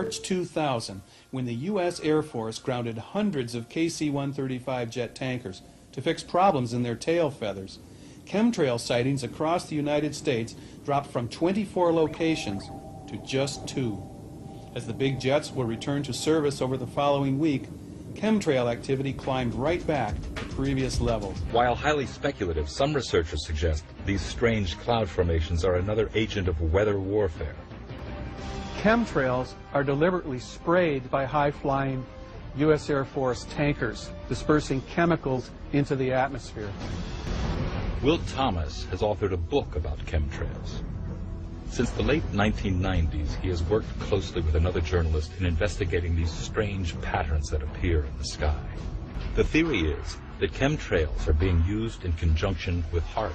March 2000, when the U.S. Air Force grounded hundreds of KC-135 jet tankers to fix problems in their tail feathers. Chemtrail sightings across the United States dropped from 24 locations to just 2. As the big jets were returned to service over the following week, chemtrail activity climbed right back to previous levels. While highly speculative, some researchers suggest these strange cloud formations are another agent of weather warfare. Chemtrails are deliberately sprayed by high-flying U.S. Air Force tankers, dispersing chemicals into the atmosphere. Will Thomas has authored a book about chemtrails. Since the late 1990s, he has worked closely with another journalist in investigating these strange patterns that appear in the sky. The theory is that chemtrails are being used in conjunction with HAARP.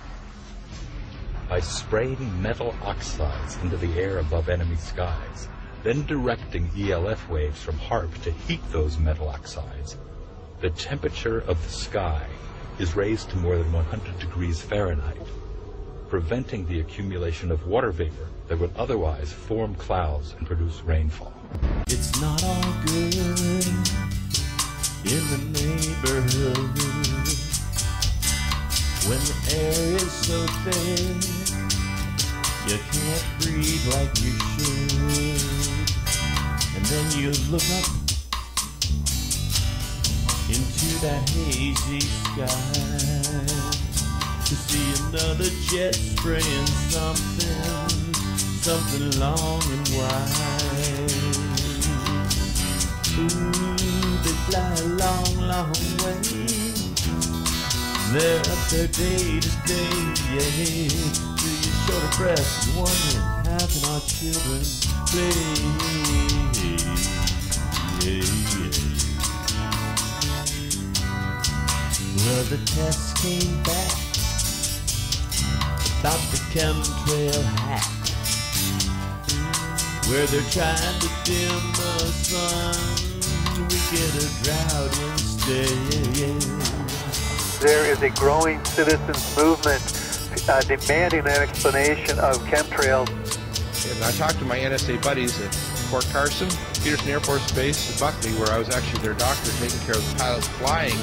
By spraying metal oxides into the air above enemy skies, then directing ELF waves from HAARP to heat those metal oxides, the temperature of the sky is raised to more than 100 degrees Fahrenheit, preventing the accumulation of water vapor that would otherwise form clouds and produce rainfall. It's not all good in the neighborhood when the air is so thick you can't breathe like you should, and then you look up into that hazy sky to see another jet spraying something long and wide. Ooh, they fly a long, long way. They're up there day to day, yeah. Till you're short of breath and wondering, how can our children play? Yeah. Well, the tests came back about the chemtrail hack, where they're trying to dim the sun. We get a drought instead. There is a growing citizens movement demanding an explanation of chemtrails. And I talked to my NSA buddies at Fort Carson, Peterson Air Force Base, and Buckley, where I was actually their doctor taking care of the pilots flying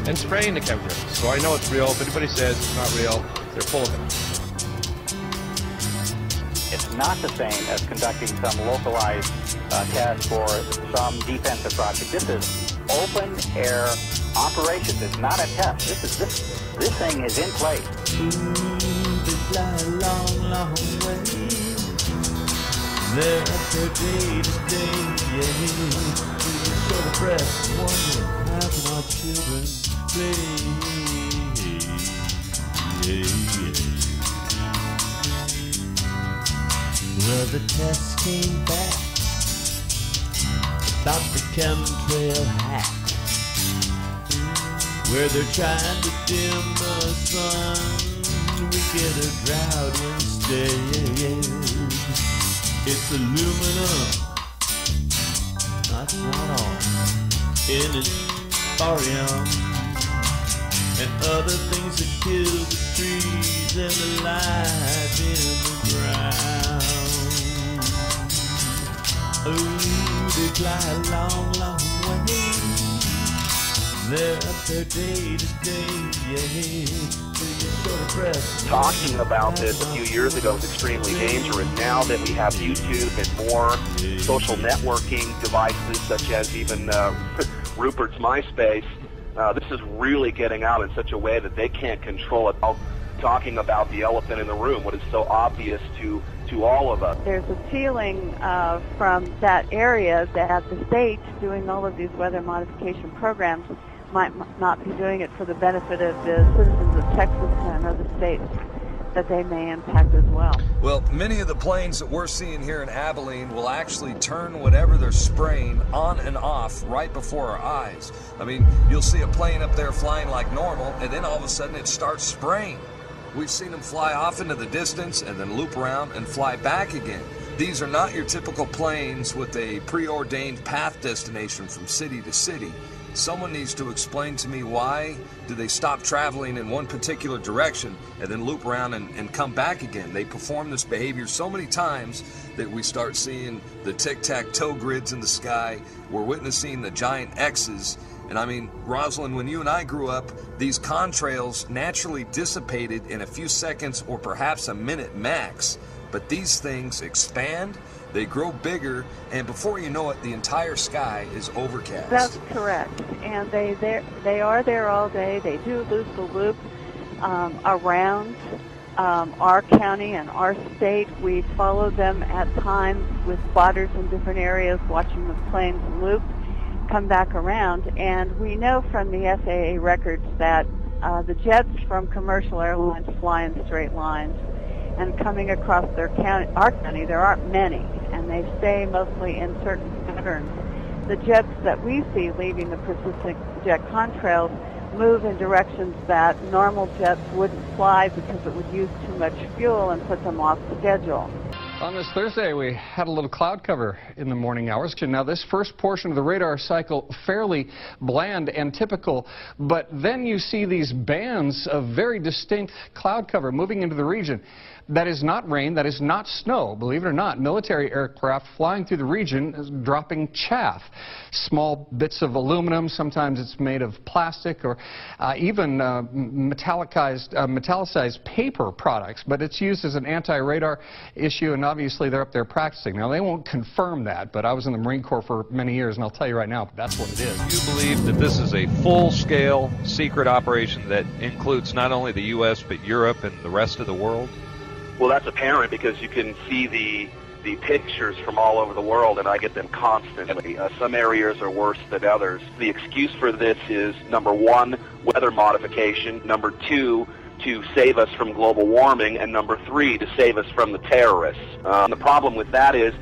and spraying the chemtrails. So I know it's real. If anybody says it's not real, they're full of it. It's not the same as conducting some localized test for some defensive project. This is open air operations. It's not a test. This thing is in place. They fly a long, long way. They're up there day to day, yeah. You're short of breath, wondering, how can our children play? Yeah. Well, the tests came back about the chemtrail hack, where they're trying to dim the sun. We get a drought instead. It's aluminum, that's not all, in its barium, and other things that kill the trees and the life in the ground. Oh, they fly a long, long way. They're up there day to day, yeah. Talking about this a few years ago was extremely dangerous. Now that we have YouTube and more social networking devices, such as even Rupert's MySpace, this is really getting out in such a way that they can't control it. Talking about the elephant in the room, what is so obvious to all of us. There's a feeling from that area that the state doing all of these weather modification programs might not be doing it for the benefit of the citizens of Texas and other states that they may impact as well. Well, many of the planes that we're seeing here in Abilene will actually turn whatever they're spraying on and off right before our eyes. I mean, you'll see a plane up there flying like normal, and then all of a sudden it starts spraying. We've seen them fly off into the distance and then loop around and fly back again. These are not your typical planes with a preordained path destination from city to city. Someone needs to explain to me why do they stop traveling in one particular direction and then loop around and come back again. They perform this behavior so many times that we start seeing the tic-tac-toe grids in the sky. We're witnessing the giant X's. And I mean, Rosalind, when you and I grew up, these contrails naturally dissipated in a few seconds or perhaps a minute max. But these things expand, they grow bigger, and before you know it, the entire sky is overcast. That's correct. And they are there all day. They do loop the loop around our county and our state. We follow them at times with spotters in different areas, watching the planes loop, come back around, and we know from the FAA records that the jets from commercial airlines fly in straight lines, and coming across our county, there aren't many, and they stay mostly in certain patterns. The jets that we see leaving the persistent jet contrails move in directions that normal jets wouldn't fly because it would use too much fuel and put them off schedule. On this Thursday, we had a little cloud cover in the morning hours. Now, this first portion of the radar cycle, fairly bland and typical, but then you see these bands of very distinct cloud cover moving into the region. That is not rain, that is not snow. Believe it or not, military aircraft flying through the region is dropping chaff. Small bits of aluminum, sometimes it's made of plastic, or even metallicized paper products, but it's used as an anti-radar issue, and obviously they're up there practicing. Now, they won't confirm that, but I was in the Marine Corps for many years, and I'll tell you right now, that's what it is. You believe that this is a full-scale secret operation that includes not only the U.S., but Europe and the rest of the world? Well, that's apparent because you can see the pictures from all over the world, and I get them constantly. Some areas are worse than others. The excuse for this is, number one, weather modification, number two, to save us from global warming, and number three, to save us from the terrorists. The problem with that is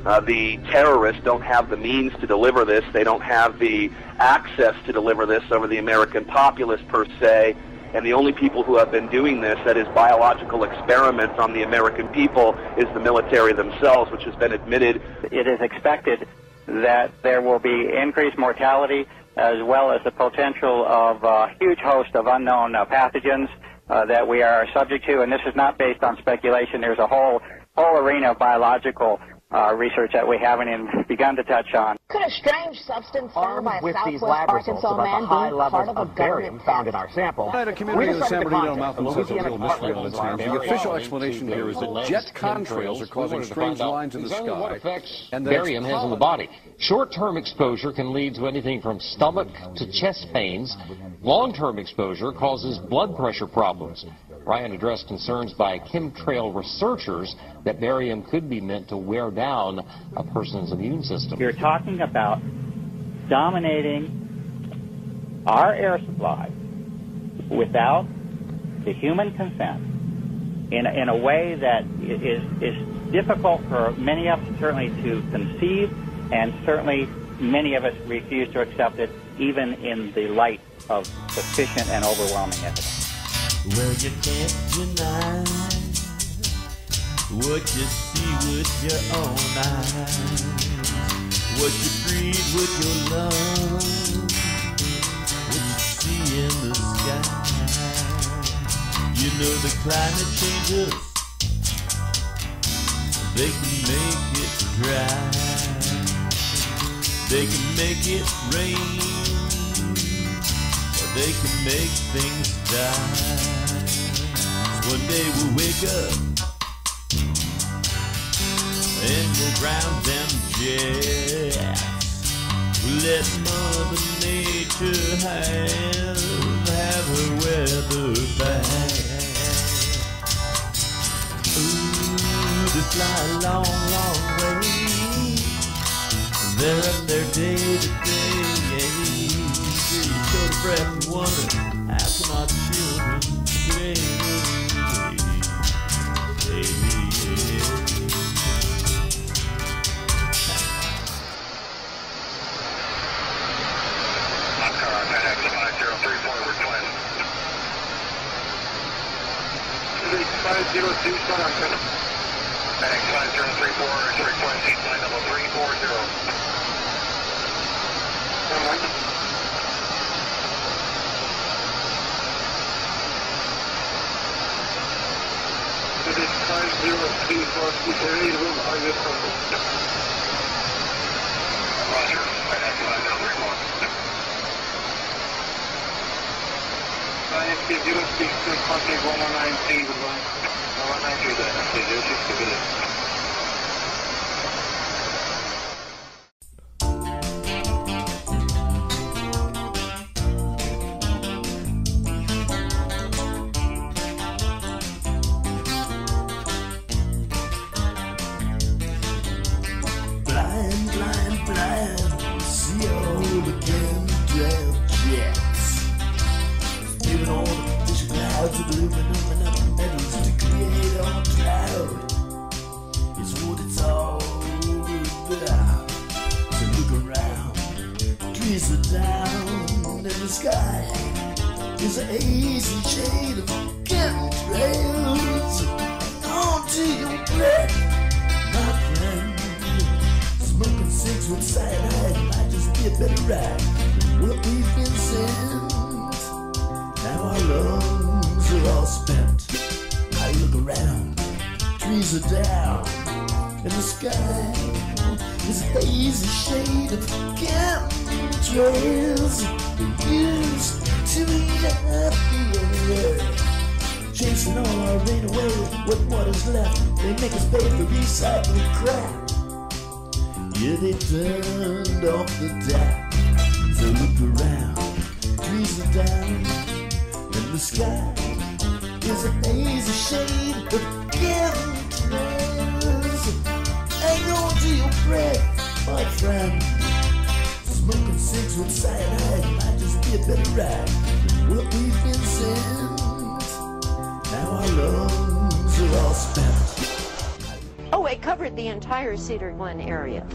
the terrorists don't have the means to deliver this. They don't have the access to deliver this over the American populace, per se. And the only people who have been doing this, that is biological experiments on the American people, is the military themselves, which has been admitted. It is expected that there will be increased mortality as well as the potential of a huge host of unknown pathogens that we are subject to. And this is not based on speculation. There's a whole arena of biological research that we haven't even begun to touch on. Could a strange substance found by a Southwest Arkansas man be part of a barium found in our sample? At a community of the San Bernardino Mountains has a real mystery on its hands. The official explanation here is that jet contrails are causing strange lines in the sky. What effects barium has on the body. Short-term exposure can lead to anything from stomach to chest pains. Long-term exposure causes blood pressure problems. Ryan addressed concerns by chemtrail researchers that barium could be meant to wear down a person's immune system. You're talking about dominating our air supply without the human consent in a way that is difficult for many of us certainly to conceive, and certainly many of us refuse to accept it even in the light of sufficient and overwhelming evidence. Well, you can't deny what you see with your own eyes, what you breathe with your lungs, what you see in the sky. You know the climate changes, they can make it dry, they can make it rain, or they can make things die. One day we'll wake up and we'll ground them jets. We'll let Mother Nature have her weather back. Ooh, they fly a long, long way. They're up there day to day. You show the breath and wonder, how can our children play? Unit 5034, keep the ready to move on this one. Roger, IFC 062, contact 119, good one. 119, good, IFC 062, good. Cedar Glen area.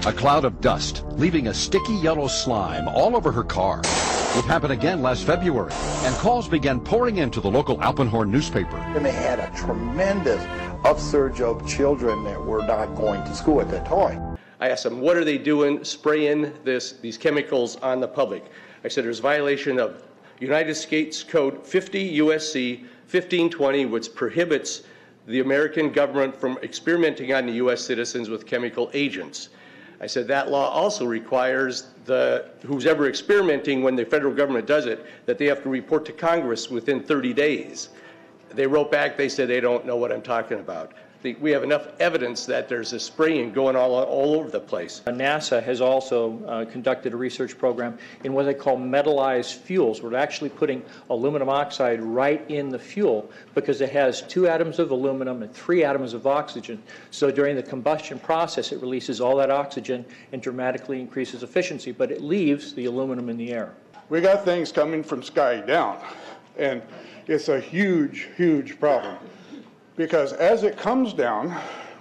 A cloud of dust, leaving a sticky yellow slime all over her car. It happened again last February, and calls began pouring into the local Alpenhorn newspaper. And they had a tremendous upsurge of children that were not going to school at that time. I asked them, what are they doing, spraying these chemicals on the public? I said, there's violation of United States Code 50 USC 1520, which prohibits the American government from experimenting on the U.S. citizens with chemical agents. I said that law also requires who's ever experimenting, when the federal government does it, that they have to report to Congress within 30 days. They wrote back, they said they don't know what I'm talking about. We have enough evidence that there's a spraying going all over the place. NASA has also conducted a research program in what they call metallized fuels. We're actually putting aluminum oxide right in the fuel because it has 2 atoms of aluminum and 3 atoms of oxygen. So during the combustion process, it releases all that oxygen and dramatically increases efficiency, but it leaves the aluminum in the air. We got things coming from sky down, and it's a huge, huge problem. Because as it comes down,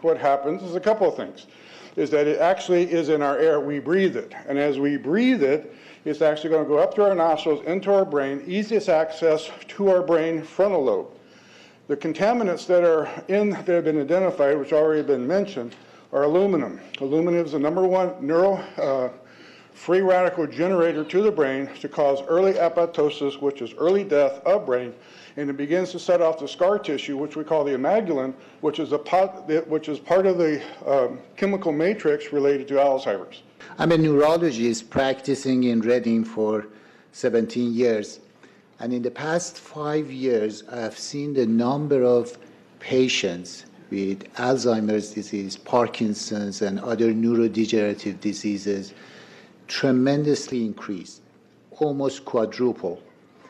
what happens is a couple of things. Is that it actually is in our air, we breathe it. And as we breathe it, it's actually going to go up through our nostrils, into our brain, easiest access to our brain frontal lobe. The contaminants that have been identified, which already been mentioned, are aluminum. Aluminum is the #1 free radical generator to the brain to cause early apoptosis, which is early death of brain, and it begins to set off the scar tissue, which we call the amygdalin, which is part of the chemical matrix related to Alzheimer's. I'm a neurologist practicing in Reading for 17 years, and in the past 5 years, I have seen the number of patients with Alzheimer's disease, Parkinson's, and other neurodegenerative diseases tremendously increase, almost quadruple.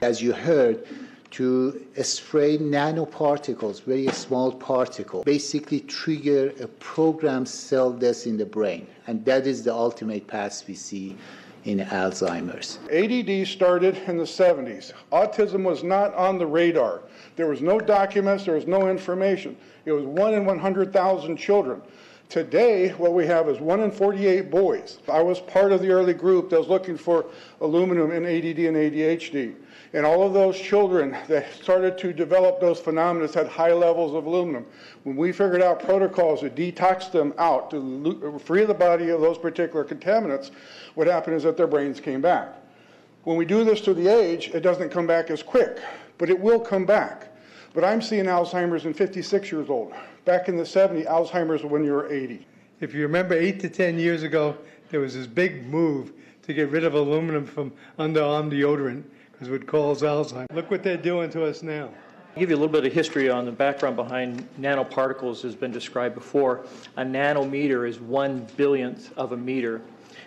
As you heard, to spray nanoparticles, very small particles, basically trigger a programmed cell death in the brain. And that is the ultimate path we see in Alzheimer's. ADD started in the 70s. Autism was not on the radar. There was no documents, there was no information. It was 1 in 100,000 children. Today, what we have is 1 in 48 boys. I was part of the early group that was looking for aluminum in ADD and ADHD. And all of those children that started to develop those phenomena had high levels of aluminum. When we figured out protocols to detox them out, to free the body of those particular contaminants, what happened is that their brains came back. When we do this to the age, it doesn't come back as quick, but it will come back. But I'm seeing Alzheimer's in 56 years old. Back in the 70s, Alzheimer's when you were 80. If you remember 8 to 10 years ago, there was this big move to get rid of aluminum from underarm deodorant because it would cause Alzheimer's. Look what they're doing to us now. I'll give you a little bit of history on the background behind nanoparticles has been described before. A nanometer is 1/1000th of a meter.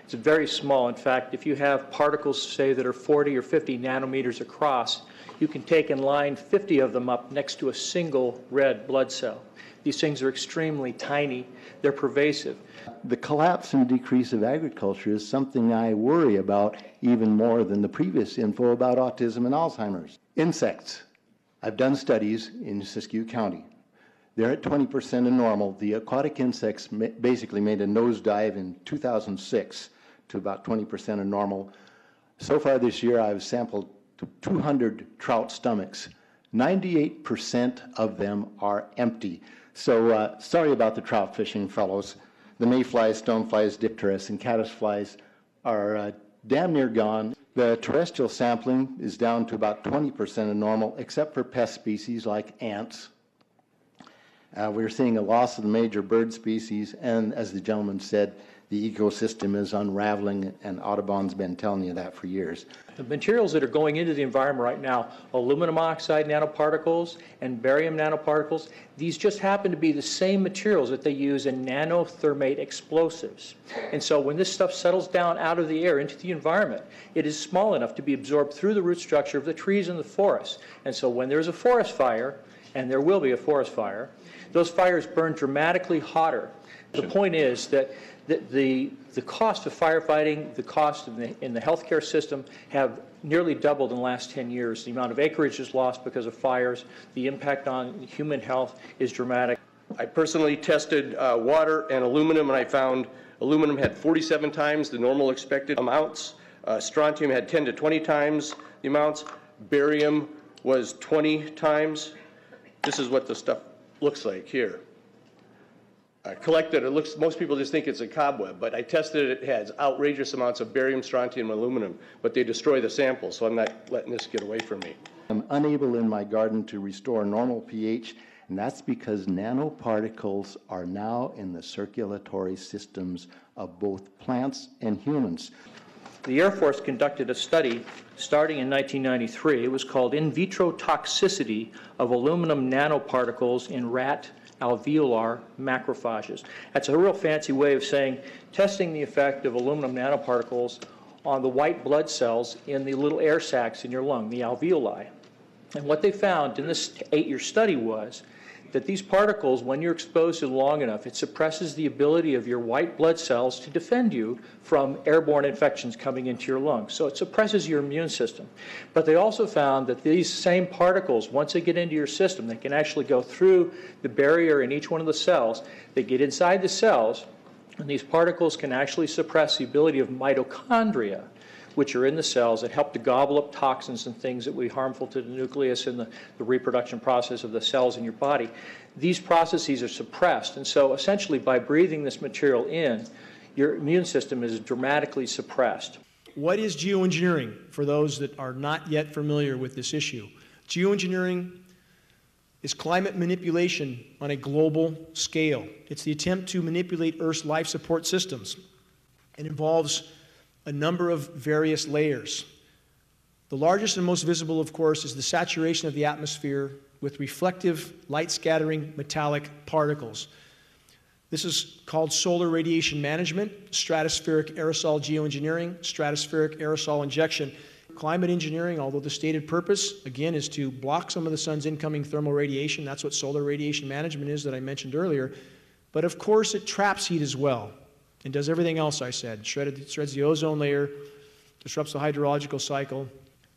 It's very small. In fact, if you have particles, say, that are 40 or 50 nanometers across, you can take and line 50 of them up next to a single red blood cell. These things are extremely tiny. They're pervasive. The collapse and decrease of agriculture is something I worry about even more than the previous info about autism and Alzheimer's. Insects. I've done studies in Siskiyou County. They're at 20% of normal. The aquatic insects basically made a nosedive in 2006 to about 20% of normal. So far this year, I've sampled 200 trout stomachs. 98% of them are empty. So sorry about the trout fishing fellows. The mayflies, stoneflies, dipterus, and caddisflies are damn near gone. The terrestrial sampling is down to about 20% of normal, except for pest species like ants. We're seeing a loss of the major bird species, and as the gentleman said, the ecosystem is unraveling, and Audubon's been telling you that for years. The materials that are going into the environment right now, aluminum oxide nanoparticles and barium nanoparticles, these just happen to be the same materials that they use in nanothermate explosives. And so when this stuff settles down out of the air into the environment, it is small enough to be absorbed through the root structure of the trees in the forest. And so when there's a forest fire, and there will be a forest fire, those fires burn dramatically hotter. The point is that the cost of firefighting, the cost in the healthcare system have nearly doubled in the last 10 years. The amount of acreage is lost because of fires. The impact on human health is dramatic. I personally tested water and aluminum, and I found aluminum had 47 times the normal expected amounts. Strontium had 10 to 20 times the amounts. Barium was 20 times. This is what the stuff looks like here. Collected, most people just think it's a cobweb, but I tested it. It has outrageous amounts of barium, strontium, and aluminum, but they destroy the sample, so I'm not letting this get away from me. I'm unable in my garden to restore normal pH, and that's because nanoparticles are now in the circulatory systems of both plants and humans. The Air Force conducted a study starting in 1993. It was called In Vitro Toxicity of Aluminum Nanoparticles in Rat Alveolar Macrophages. That's a real fancy way of saying testing the effect of aluminum nanoparticles on the white blood cells in the little air sacs in your lung, the alveoli. And what they found in this 8-year study was that these particles, when you're exposed to long enough, it suppresses the ability of your white blood cells to defend you from airborne infections coming into your lungs. So it suppresses your immune system. But they also found that these same particles, once they get into your system, they can actually go through the barrier in each one of the cells. They get inside the cells, and these particles can actually suppress the ability of mitochondria, which are in the cells that help to gobble up toxins and things that would be harmful to the nucleus and the reproduction process of the cells in your body. These processes are suppressed, and so essentially by breathing this material in, your immune system is dramatically suppressed. What is geoengineering for those that are not yet familiar with this issue? Geoengineering is climate manipulation on a global scale. It's the attempt to manipulate Earth's life support systems. It involves a number of various layers. The largest and most visible, of course, is the saturation of the atmosphere with reflective, light-scattering metallic particles. This is called solar radiation management, stratospheric aerosol geoengineering, stratospheric aerosol injection. Climate engineering, although the stated purpose, again, is to block some of the sun's incoming thermal radiation. That's what solar radiation management is that I mentioned earlier. But of course, it traps heat as well, and does everything else I said. Shreds the ozone layer, disrupts the hydrological cycle.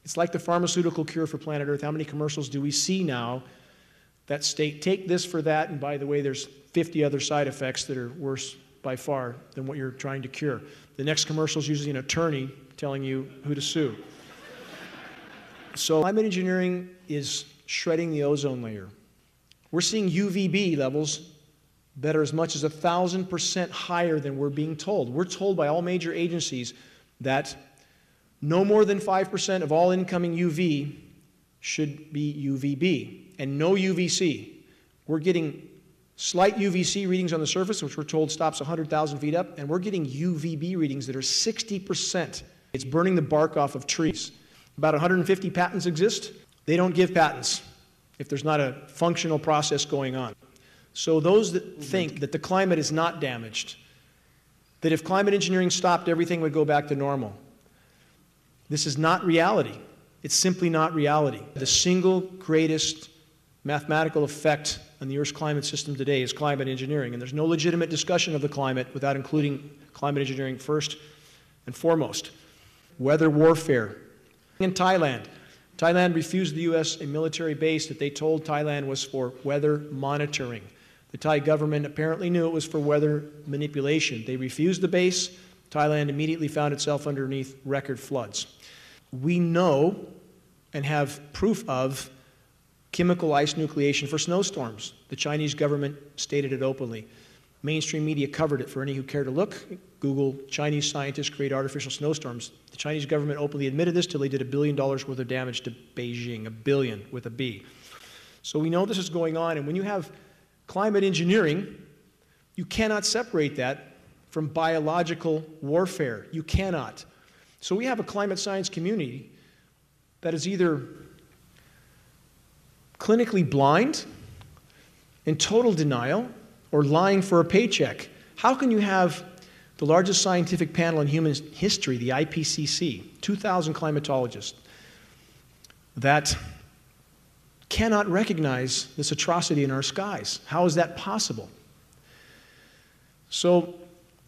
It's like the pharmaceutical cure for planet Earth. How many commercials do we see now that state, take this for that, and by the way, there's 50 other side effects that are worse by far than what you're trying to cure. The next commercial is usually an attorney telling you who to sue. So climate engineering is shredding the ozone layer. We're seeing UVB levels that are as much as 1,000% higher than we're being told. We're told by all major agencies that no more than 5% of all incoming UV should be UVB. and no UVC. We're getting slight UVC readings on the surface, which we're told stops 100,000 feet up, and we're getting UVB readings that are 60%. It's burning the bark off of trees. About 150 patents exist. They don't give patents if there's not a functional process going on. So those that think that the climate is not damaged, that if climate engineering stopped, everything would go back to normal, this is not reality. It's simply not reality. The single greatest mathematical effect on the Earth's climate system today is climate engineering, and there's no legitimate discussion of the climate without including climate engineering first and foremost. Weather warfare. In Thailand, Thailand refused the U.S. a military base that they told Thailand was for weather monitoring. The Thai government apparently knew it was for weather manipulation. They refused the base. Thailand immediately found itself underneath record floods. We know and have proof of chemical ice nucleation for snowstorms. The Chinese government stated it openly. Mainstream media covered it for any who care to look. Google Chinese scientists create artificial snowstorms. The Chinese government openly admitted this till they did $1 billion worth of damage to Beijing, $1 billion with a B. So we know this is going on, and when you have climate engineering, you cannot separate that from biological warfare. You cannot. So we have a climate science community that is either clinically blind, in total denial, or lying for a paycheck. How can you have the largest scientific panel in human history, the IPCC, 2,000 climatologists, that cannot recognize this atrocity in our skies? How is that possible? So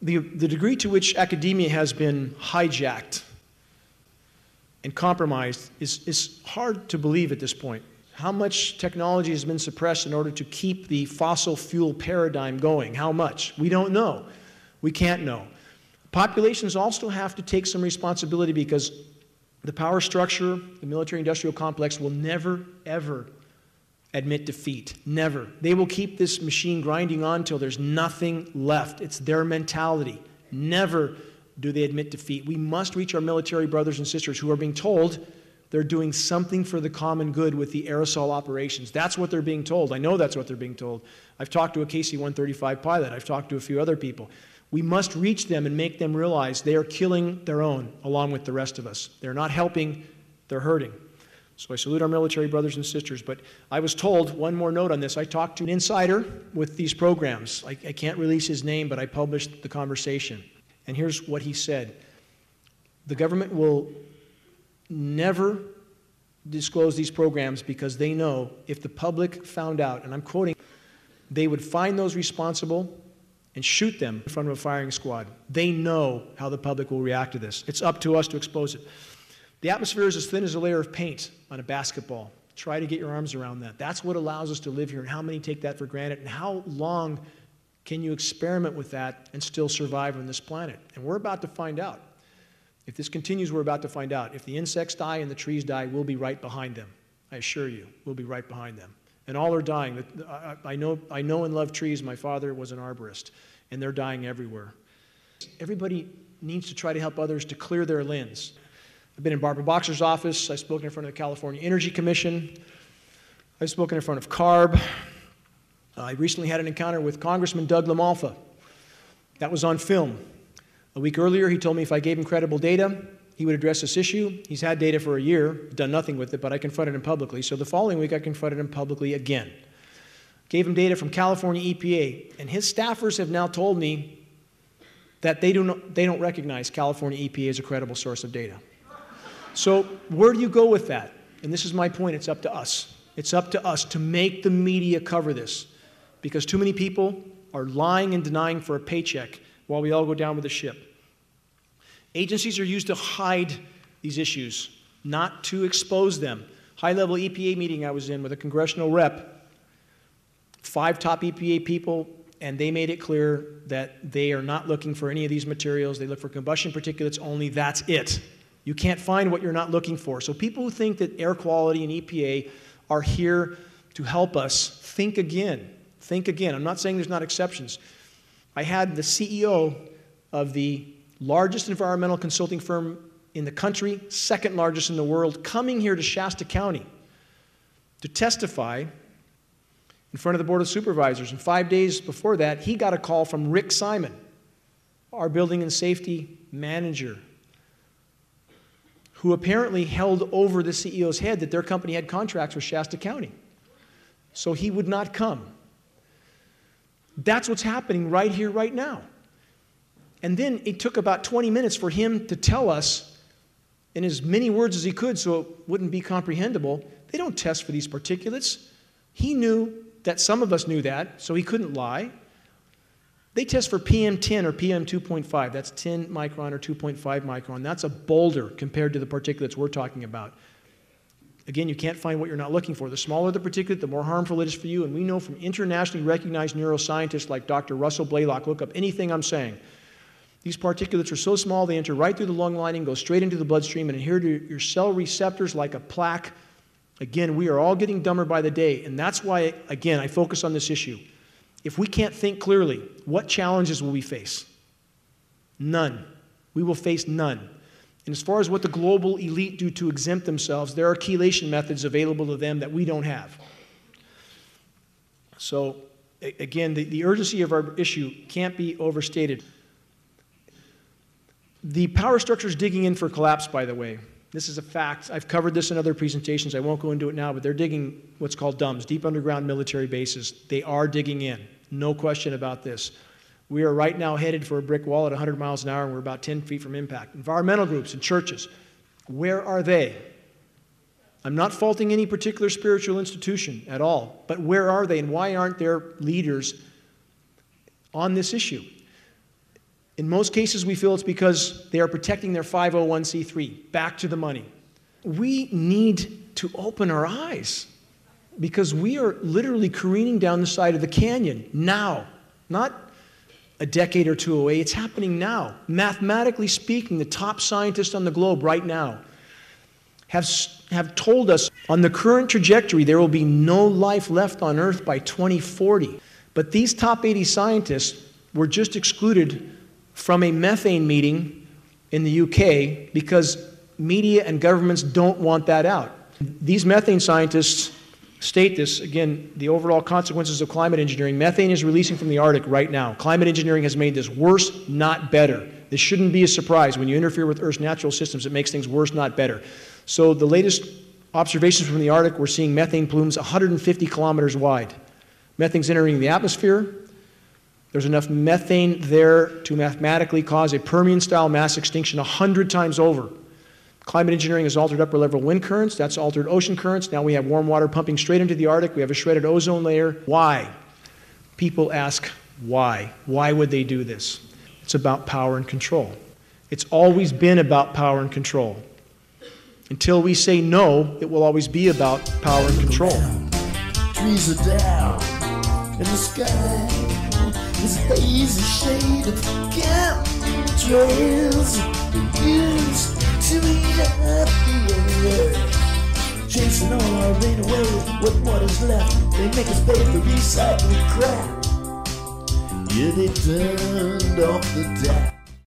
the degree to which academia has been hijacked and compromised is hard to believe at this point. How much technology has been suppressed in order to keep the fossil fuel paradigm going? How much? We don't know. We can't know. Populations also have to take some responsibility because the power structure, the military-industrial complex will never, ever admit defeat. Never. They will keep this machine grinding on till there's nothing left. It's their mentality. Never do they admit defeat. We must reach our military brothers and sisters who are being told they're doing something for the common good with the aerosol operations. That's what they're being told. I know that's what they're being told. I've talked to a KC-135 pilot. I've talked to a few other people. We must reach them and make them realize they are killing their own along with the rest of us. They're not helping, they're hurting. So I salute our military brothers and sisters. But I was told, one more note on this, I talked to an insider with these programs. I can't release his name, but I published the conversation. And here's what he said. The government will never disclose these programs because they know if the public found out, and I'm quoting, they would find those responsible and shoot them in front of a firing squad. They know how the public will react to this. It's up to us to expose it. The atmosphere is as thin as a layer of paint on a basketball. Try to get your arms around that. That's what allows us to live here, and how many take that for granted, and how long can you experiment with that and still survive on this planet? And we're about to find out. If this continues, we're about to find out. If the insects die and the trees die, we'll be right behind them. I assure you, we'll be right behind them. And all are dying. I know and love trees. My father was an arborist, and they're dying everywhere. Everybody needs to try to help others to clear their lens. I've been in Barbara Boxer's office. I've spoken in front of the California Energy Commission. I've spoken in front of CARB. I recently had an encounter with Congressman Doug LaMalfa. That was on film. A week earlier, he told me if I gave him credible data, he would address this issue. He's had data for a year, done nothing with it, but I confronted him publicly. So the following week, I confronted him publicly again. Gave him data from California EPA, and his staffers have now told me that they don't recognize California EPA as a credible source of data. So where do you go with that? And this is my point. It's up to us. It's up to us to make the media cover this, because too many people are lying and denying for a paycheck while we all go down with the ship. Agencies are used to hide these issues, not to expose them. High-level EPA meeting I was in with a congressional rep, 5 top EPA people, and they made it clear that they are not looking for any of these materials. They look for combustion particulates only. That's it. You can't find what you're not looking for. So people who think that air quality and EPA are here to help us, think again. Think again. I'm not saying there's not exceptions. I had the CEO of the largest environmental consulting firm in the country, second largest in the world, coming here to Shasta County to testify in front of the Board of Supervisors. And 5 days before that, he got a call from Rick Simon, our building and safety manager, who apparently held over the CEO's head that their company had contracts with Shasta County. So he would not come. That's what's happening right here, right now. And then it took about 20 minutes for him to tell us, in as many words as he could so it wouldn't be comprehensible, they don't test for these particulates. He knew that some of us knew that, so he couldn't lie. They test for PM10 or PM2.5. That's 10 micron or 2.5 micron. That's a boulder compared to the particulates we're talking about. Again, you can't find what you're not looking for. The smaller the particulate, the more harmful it is for you. And we know from internationally recognized neuroscientists like Dr. Russell Blaylock, look up anything I'm saying. These particulates are so small, they enter right through the lung lining, go straight into the bloodstream, and adhere to your cell receptors like a plaque. Again, we are all getting dumber by the day. And that's why, again, I focus on this issue. If we can't think clearly, what challenges will we face? None. We will face none. And as far as what the global elite do to exempt themselves, there are chelation methods available to them that we don't have. So, again, the urgency of our issue can't be overstated. The power structure is digging in for collapse, by the way. This is a fact. I've covered this in other presentations. I won't go into it now, but they're digging what's called DUMBs, deep underground military bases. They are digging in. No question about this. We are right now headed for a brick wall at 100 miles an hour, and we're about 10 feet from impact. Environmental groups and churches, where are they? I'm not faulting any particular spiritual institution at all, but where are they, and why aren't their leaders on this issue? In most cases, we feel it's because they are protecting their 501c3. Back to the money. We need to open our eyes because we are literally careening down the side of the canyon now, not a decade or two away. It's happening now. Mathematically speaking, the top scientists on the globe right now have told us on the current trajectory there will be no life left on Earth by 2040. But these top 80 scientists were just excluded from a methane meeting in the UK because media and governments don't want that out. These methane scientists state this, again, the overall consequences of climate engineering. Methane is releasing from the Arctic right now. Climate engineering has made this worse, not better. This shouldn't be a surprise. When you interfere with Earth's natural systems, it makes things worse, not better. So the latest observations from the Arctic, we're seeing methane plumes 150 kilometers wide. Methane's entering the atmosphere. There's enough methane there to mathematically cause a Permian-style mass extinction 100 times over. Climate engineering has altered upper-level wind currents. That's altered ocean currents. Now we have warm water pumping straight into the Arctic. We have a shredded ozone layer. Why? People ask why. Why would they do this? It's about power and control. It's always been about power and control. Until we say no, it will always be about power and control. Trees are down in the sky. This hazy shade of chemtrails used to eat up the earth. Chasing all our rain away with what is left. They make us pay for recycling crap. Yeah, they turned off the tap.